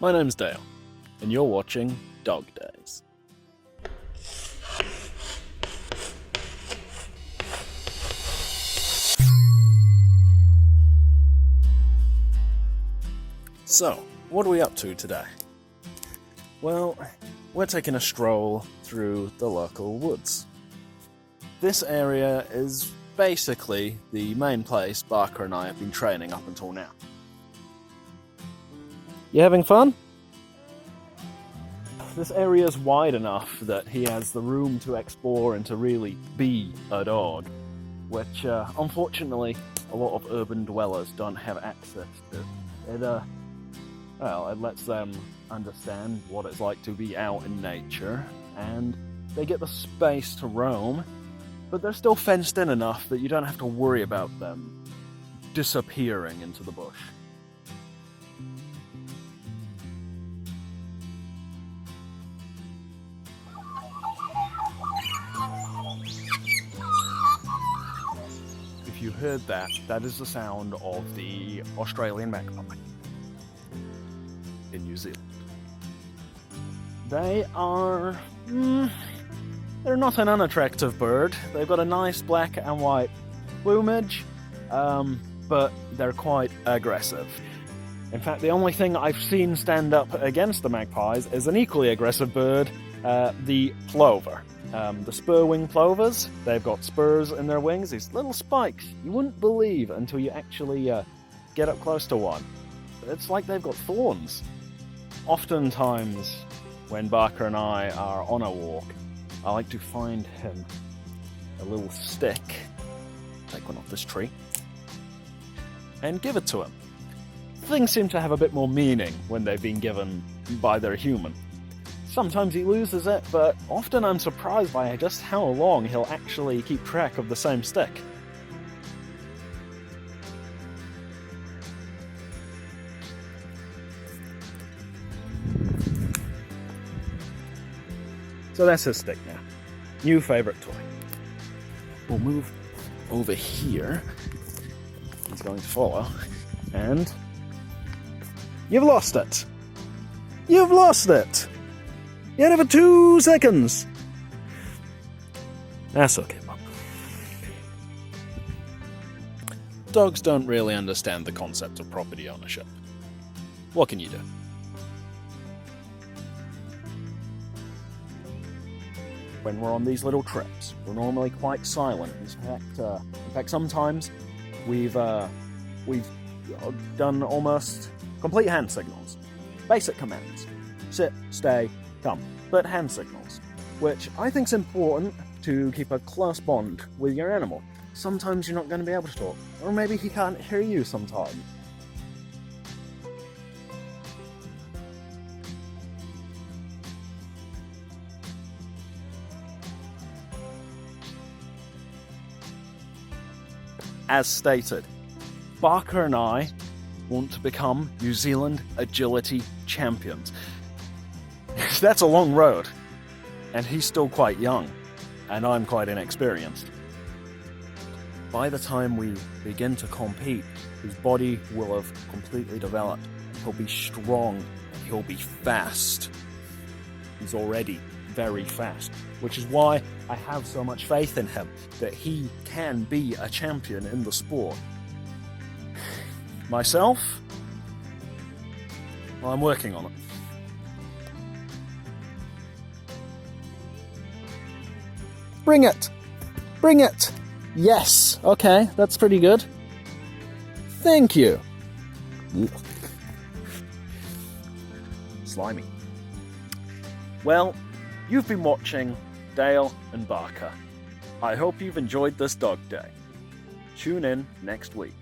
My name's Dale, and you're watching DogDays. So, what are we up to today? Well, we're taking a stroll through the local woods. This area is basically the main place Barca and I have been training up until now. You having fun? This area is wide enough that he has the room to explore and to really be a dog, which unfortunately a lot of urban dwellers don't have access to. It lets them understand what it's like to be out in nature, and they get the space to roam, but they're still fenced in enough that you don't have to worry about them disappearing into the bush. If you heard that, that is the sound of the Australian magpie in New Zealand. They are... they're not an unattractive bird. They've got a nice black and white plumage, but they're quite aggressive. In fact, the only thing I've seen stand up against the magpies is an equally aggressive bird, the plover. The spur-wing plovers, they've got spurs in their wings, these little spikes you wouldn't believe until you actually get up close to one. It's like they've got thorns. Oftentimes, when Barca and I are on a walk, I like to find him a little stick, take one off this tree, and give it to him. Things seem to have a bit more meaning when they've been given by their human. Sometimes he loses it, but often I'm surprised by just how long he'll actually keep track of the same stick. So that's his stick now. New favourite toy. We'll move over here. He's going to follow. And... you've lost it! You've lost it! You had it for 2 seconds! That's okay, Mum. Dogs don't really understand the concept of property ownership. What can you do? When we're on these little trips, we're normally quite silent. In fact, sometimes we've done almost complete hand signals. Basic commands. Sit, stay, come. But hand signals, which I think is important to keep a close bond with your animal. Sometimes you're not going to be able to talk, or maybe he can't hear you sometimes. As stated, Barca and I want to become New Zealand agility champions. That's a long road, and he's still quite young, and I'm quite inexperienced. By the time we begin to compete, his body will have completely developed. He'll be strong, he'll be fast. He's already very fast, which is why I have so much faith in him, that he can be a champion in the sport. Myself? Well, I'm working on it. Bring it! Bring it! Yes! Okay, that's pretty good. Thank you! Slimy. Well, you've been watching Dale and Barca. I hope you've enjoyed this dog day. Tune in next week.